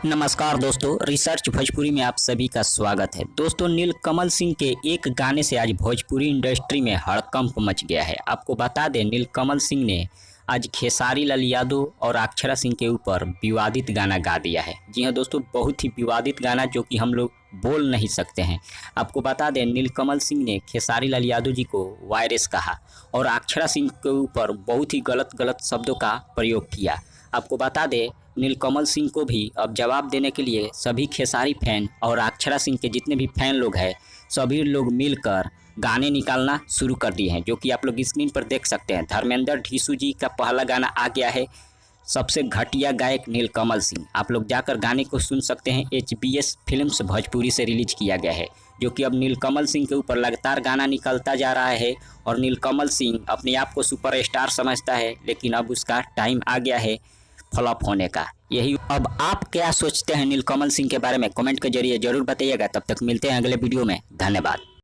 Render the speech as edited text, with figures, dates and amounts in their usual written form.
नमस्कार दोस्तों, रिसर्च भोजपुरी में आप सभी का स्वागत है। दोस्तों, नीलकमल सिंह के एक गाने से आज भोजपुरी इंडस्ट्री में हड़कंप मच गया है। आपको बता दें, नीलकमल सिंह ने आज खेसारी लाल यादव और अक्षरा सिंह के ऊपर विवादित गाना गा दिया है। जी हाँ दोस्तों, बहुत ही विवादित गाना जो कि हम लोग बोल नहीं सकते हैं। आपको बता दें, नीलकमल सिंह ने खेसारी लाल यादव जी को वायरस कहा और अक्षरा सिंह के ऊपर बहुत ही गलत शब्दों का प्रयोग किया। आपको बता दें, नीलकमल सिंह को भी अब जवाब देने के लिए सभी खेसारी फैन और अक्षरा सिंह के जितने भी फैन लोग हैं, सभी लोग मिलकर गाने निकालना शुरू कर दिए हैं, जो कि आप लोग स्क्रीन पर देख सकते हैं। धर्मेंद्र ढीसू जी का पहला गाना आ गया है, सबसे घटिया गायक नीलकमल सिंह। आप लोग जाकर गाने को सुन सकते हैं। HBS फिल्म्स भोजपुरी से रिलीज किया गया है, जो कि अब नीलकमल सिंह के ऊपर लगातार गाना निकलता जा रहा है और नीलकमल सिंह अपने आप को सुपरस्टार समझता है, लेकिन अब उसका टाइम आ गया है फ्लॉप होने का। यही अब आप क्या सोचते हैं नीलकमल सिंह के बारे में कमेंट के जरिए जरूर बताइएगा। तब तक मिलते हैं अगले वीडियो में। धन्यवाद।